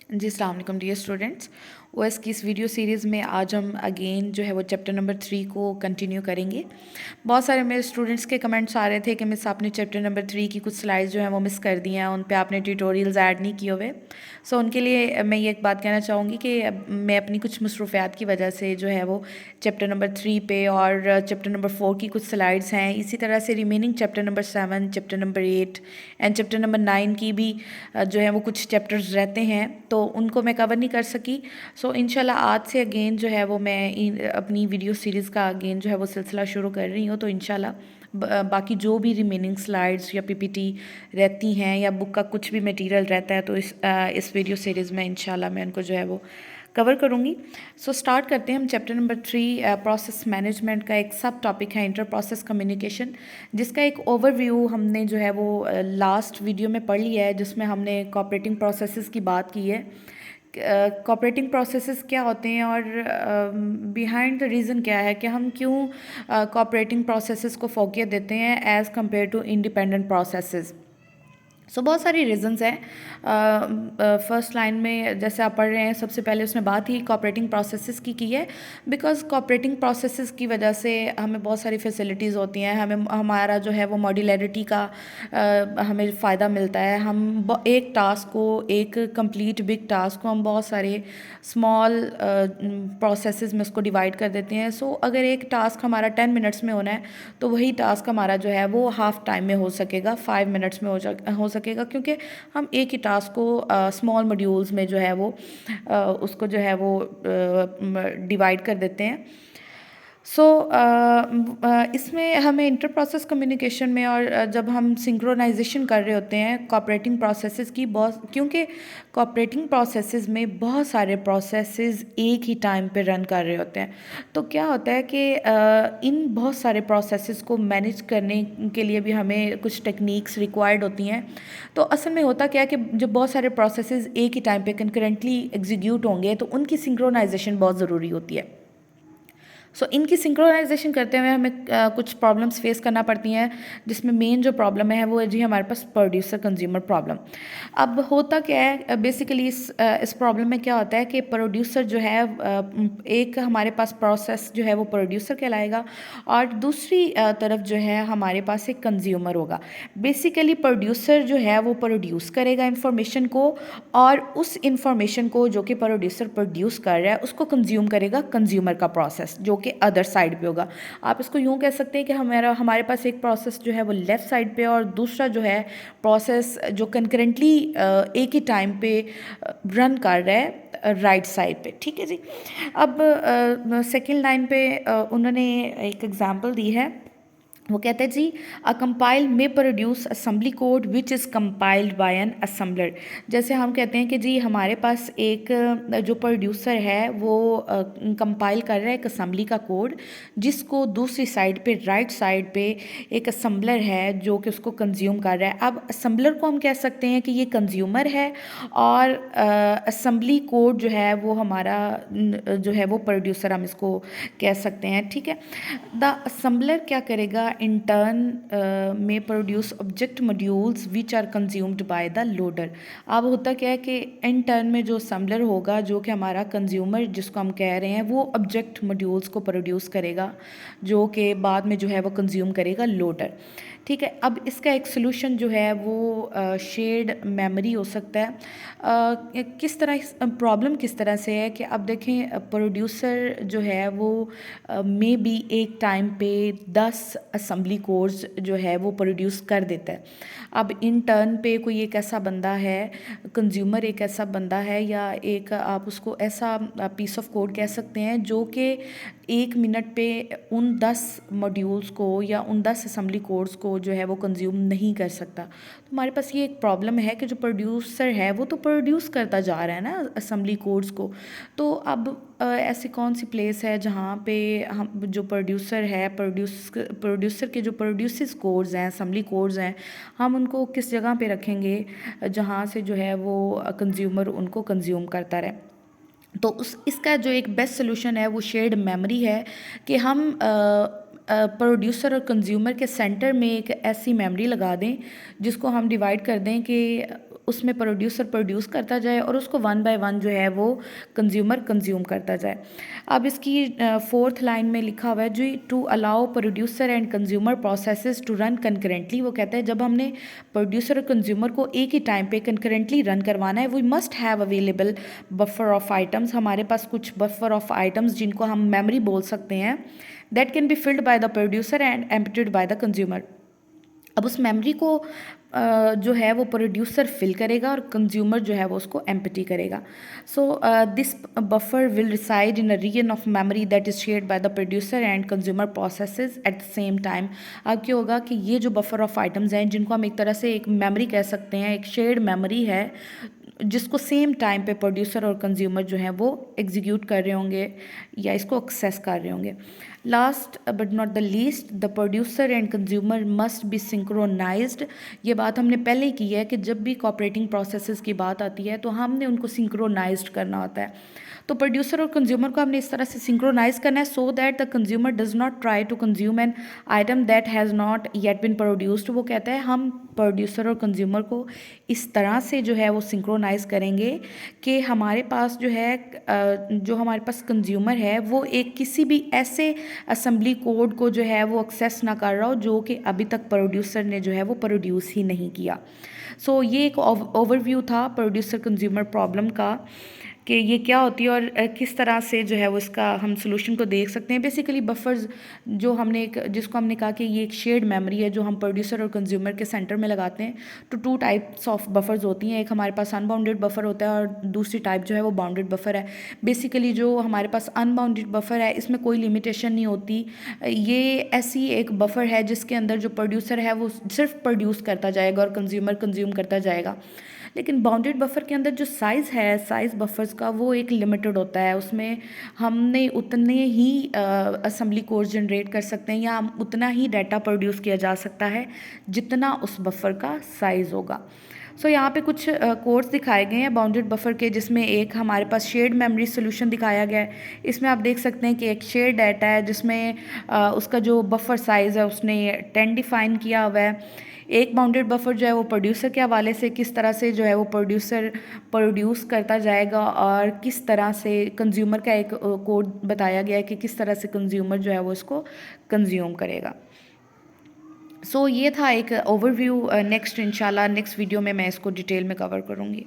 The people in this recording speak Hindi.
जी अस्सलाम वालेकुम डियर स्टूडेंट्स। ओएस की इस वीडियो सीरीज़ में आज हम अगेन जो है वो चैप्टर नंबर 3 को कंटिन्यू करेंगे। बहुत सारे मेरे स्टूडेंट्स के कमेंट्स आ रहे थे कि मिस आपने चैप्टर नंबर 3 की कुछ स्लाइड्स जो हैं वो मिस कर दी हैं, उन पे आपने ट्यूटोरियल्स ऐड नहीं किए हुए। सो उनके लिए मैं ये एक बात कहना चाहूँगी कि मैं अपनी कुछ मसरूफ़ियात की वजह से जो है वो चैप्टर नंबर 3 पे और चैप्टर नंबर 4 की कुछ स्लाइड्स हैं, इसी तरह से remaining chapter number 7, chapter number 8 and chapter number 9 की भी जो है वो कुछ चैप्टर्स रहते हैं, तो उनको मैं कवर नहीं कर सकी। सो इंशाल्लाह आज से अगेन जो है वो मैं अपनी वीडियो सीरीज़ का अगेन जो है वो सिलसिला शुरू कर रही हूँ। तो इंशाल्लाह बाकी जो भी रिमेनिंग स्लाइड्स या पीपीटी रहती हैं या बुक का कुछ भी मटेरियल रहता है, तो इस वीडियो सीरीज़ में इंशाल्लाह मैं उनको जो है वो कवर करूँगी। सो स्टार्ट करते हैं हम चैप्टर नंबर 3 प्रोसेस मैनेजमेंट का एक सब टॉपिक है इंटर प्रोसेस कम्युनिकेशन, जिसका एक ओवरव्यू हमने जो है वो लास्ट वीडियो में पढ़ लिया है, जिसमें हमने कोऑपरेटिंग प्रोसेसेस की बात की है। कोऑपरेटिंग प्रोसेसेस क्या होते हैं और बिहाइंड द रीज़न क्या है कि हम क्यों कोऑपरेटिंग प्रोसेसेस को फोकियत देते हैं as compare to independent processes. So बहुत सारी रीज़न्स हैं। फर्स्ट लाइन में जैसे आप पढ़ रहे हैं, सबसे पहले उसने बात ही कोऑपरेटिंग प्रोसेसेस की है, बिकॉज कोऑपरेटिंग प्रोसेसेस की वजह से हमें बहुत सारी फैसिलिटीज़ होती हैं, हमें हमारा जो है वो मॉड्यूलरिटी का हमें फ़ायदा मिलता है। हम एक टास्क को, एक कंप्लीट बिग टास्क को हम बहुत सारे स्मॉल प्रोसेसेस में उसको डिवाइड कर देते हैं। सो अगर एक टास्क हमारा 10 मिनट्स में होना है, तो वही टास्क हमारा जो है वो हाफ़ टाइम में हो सकेगा, 5 मिनट्स में हो सकेगा, क्योंकि हम एक ही टास्क को स्मॉल मॉड्यूल्स में जो है वो उसको जो है वो डिवाइड कर देते हैं। सो इसमें हमें इंटर प्रोसेस कम्युनिकेशन में और जब हम सिंक्रोनाइजेशन कर रहे होते हैं कोऑपरेटिंग प्रोसेसेस की, बहुत क्योंकि कोऑपरेटिंग प्रोसेसेस में बहुत सारे प्रोसेसेस एक ही टाइम पे रन कर रहे होते हैं, तो क्या होता है कि इन बहुत सारे प्रोसेसेस को मैनेज करने के लिए भी हमें कुछ टेक्निक्स रिक्वायर्ड होती हैं। तो असल में होता क्या है कि जब बहुत सारे प्रोसेसेस एक ही टाइम पे कंकरेंटली एग्जीक्यूट होंगे, तो उनकी सिंक्रोनाइजेशन बहुत ज़रूरी होती है। सो इनकी सिंक्रोनाइजेशन करते हुए हमें कुछ प्रॉब्लम्स फेस करना पड़ती हैं, जिसमें मेन जो प्रॉब्लम है वो है जी हमारे पास प्रोड्यूसर कंज्यूमर प्रॉब्लम। अब होता क्या है बेसिकली इस प्रॉब्लम में क्या होता है कि प्रोड्यूसर जो है एक हमारे पास प्रोसेस जो है वो प्रोड्यूसर कहलाएगा, और दूसरी तरफ जो है हमारे पास एक कंज्यूमर होगा। बेसिकली प्रोड्यूसर जो है वो प्रोड्यूस करेगा इंफॉर्मेशन को, और उस इंफॉर्मेशन को जो कि प्रोड्यूसर प्रोड्यूस कर रहा है उसको कंज्यूम करेगा कंज्यूमर का प्रोसेस, जो कि अदर साइड पे होगा। आप इसको यूँ कह सकते हैं कि हमारे पास एक प्रोसेस जो है वो लेफ़्ट साइड पे, और दूसरा जो है प्रोसेस जो कंकरेंटली एक ही टाइम पे रन कर रहा है राइट साइड पे। ठीक है जी। अब सेकेंड लाइन पे उन्होंने एक एग्जांपल दी है। वो कहते हैं जी a compile may produce assembly code which is compiled by an assembler. जैसे हम कहते हैं कि जी हमारे पास एक जो प्रोड्यूसर है वो कंपाइल कर रहा है एक असेंबली का कोड, जिसको दूसरी साइड पे राइट साइड पे एक असेंबलर है जो कि उसको कंज्यूम कर रहा है। अब असेंबलर को हम कह सकते हैं कि ये कंज्यूमर है, और असेंबली कोड जो है वो हमारा जो है वो प्रोड्यूसर, हम इसको कह सकते हैं। ठीक है। द असेंबलर क्या करेगा, in turn may produce object modules which are consumed by the loader. अब होता क्या है कि इन टर्न में जो असेंबलर होगा, जो कि हमारा कंज्यूमर जिसको हम कह रहे हैं, वो ऑब्जेक्ट मॉड्यूल्स को प्रोड्यूस करेगा, जो कि बाद में जो है वो कंज्यूम करेगा लोडर। ठीक है। अब इसका एक सोल्यूशन जो है वो शेयर्ड मेमोरी हो सकता है। किस तरह प्रॉब्लम किस तरह से है कि अब देखें प्रोड्यूसर जो है वो मे बी एक टाइम पे 10 असेंबली कोड्स जो है वो प्रोड्यूस कर देता है। अब इन टर्न पे कोई एक ऐसा बंदा है, कंज्यूमर एक ऐसा बंदा है, या एक आप उसको ऐसा पीस ऑफ कोड कह सकते हैं जो कि 1 मिनट पे उन 10 मॉड्यूल्स को या उन 10 असेंबली कोड्स को जो है वो कंज्यूम नहीं कर सकता। तो हमारे पास ये एक प्रॉब्लम है कि जो प्रोड्यूसर है वो तो प्रोड्यूस करता जा रहा है ना असेंबली कोड्स को। तो अब ऐसी कौन सी प्लेस है जहाँ पे हम जो प्रोड्यूसर है, प्रोड्यूसर के जो प्रोड्यूसेस कोड्स हैं, असेंबली कोड्स हैं, हम उनको किस जगह पे रखेंगे जहाँ से जो है वो कंज्यूमर उनको कंज्यूम करता रहे। तो इसका जो एक बेस्ट सोल्यूशन है वो शेयर्ड मेमोरी है, कि हम प्रोड्यूसर और कंज्यूमर के सेंटर में एक ऐसी मेमोरी लगा दें जिसको हम डिवाइड कर दें कि उसमें प्रोड्यूसर प्रोड्यूस करता जाए और उसको वन बाय वन जो है वो कंज्यूमर कंज्यूम करता जाए। अब इसकी फोर्थ लाइन में लिखा हुआ है जी, to allow producer and consumer processes to run concurrently. वो कहता है जब हमने प्रोड्यूसर और कंज्यूमर को एक ही टाइम पे कंकरेंटली रन करवाना है, we must have available buffer of items. हमारे पास कुछ बफर ऑफ आइटम्स जिनको हम मेमोरी बोल सकते हैं, that can be filled by the producer and emptied by the consumer. अब उस मेमोरी को जो है वो प्रोड्यूसर फिल करेगा और कंज्यूमर जो है वो उसको एम्प्टी करेगा। So this buffer will reside in a region of memory that is shared by the producer and consumer processes at the same time. अब क्या होगा कि ये जो बफर ऑफ आइटम्स हैं, जिनको हम एक तरह से एक मेमोरी कह सकते हैं, एक शेयर्ड मेमोरी है, जिसको सेम टाइम पे प्रोड्यूसर और कंज्यूमर जो है वो एग्जीक्यूट कर रहे होंगे या इसको एक्सेस कर रहे होंगे। Last but not the least, the producer and consumer must be synchronised. ये बात हमने पहले ही की है कि जब भी कोऑपरेटिंग प्रोसेसेस की बात आती है तो हमने उनको सिंक्रोनाइज्ड करना होता है। तो प्रोड्यूसर और कंज्यूमर को हमने इस तरह से सिंक्रोनाइज करना है so that the consumer does not try to consume an item that has not yet been produced. वो कहता है हम प्रोड्यूसर और कंज्यूमर को इस तरह से जो है वो सिंक्रोनाइज करेंगे कि हमारे पास जो है जो हमारे पास कंज्यूमर है वो एक किसी भी ऐसे असेंबली कोड को जो है वो एक्सेस ना कर रहा हो जो कि अभी तक प्रोड्यूसर ने जो है वो प्रोड्यूस ही नहीं किया। सो ये एक ओवरव्यू था प्रोड्यूसर कंज्यूमर प्रॉब्लम का कि ये क्या होती है और किस तरह से जो है वो इसका हम सोल्यूशन को देख सकते हैं। बेसिकली बफर्स जो हमने एक जिसको हमने कहा कि ये एक शेयर्ड मेमोरी है जो हम प्रोड्यूसर और कंज्यूमर के सेंटर में लगाते हैं। तो टू टाइप्स ऑफ बफर्स होती हैं, एक हमारे पास अनबाउंडेड बफर होता है और दूसरी टाइप जो है वो बाउंडेड बफर है। बेसिकली जो हमारे पास अनबाउंडेड बफर है इसमें कोई लिमिटेशन नहीं होती। ये ऐसी एक बफर है जिसके अंदर जो प्रोड्यूसर है वो सिर्फ प्रोड्यूस करता जाएगा और कंज्यूमर कंज्यूम करता जाएगा। लेकिन बाउंडेड बफर के अंदर जो साइज़ है, साइज़ बफर्स का वो एक लिमिटेड होता है। उसमें हमने उतने ही असेंबली कोड जनरेट कर सकते हैं या उतना ही डाटा प्रोड्यूस किया जा सकता है जितना उस बफर का साइज़ होगा। सो यहाँ पे कुछ कोड्स दिखाए गए हैं बाउंडेड बफर के, जिसमें एक हमारे पास शेयर्ड मेमोरी सोल्यूशन दिखाया गया है। इसमें आप देख सकते हैं कि एक शेयर्ड डाटा है जिसमें उसका जो बफर साइज़ है उसने 10 डिफ़ाइन किया हुआ है। एक बाउंडेड बफर जो है वो प्रोड्यूसर के हवाले से किस तरह से जो है वो प्रोड्यूसर प्रोड्यूस करता जाएगा और किस तरह से कंज्यूमर का एक कोड बताया गया है कि किस तरह से कंज्यूमर जो है वो इसको कंज्यूम करेगा। सो ये था एक ओवरव्यू। नेक्स्ट इंशाल्लाह नेक्स्ट वीडियो में मैं इसको डिटेल में कवर करूँगी।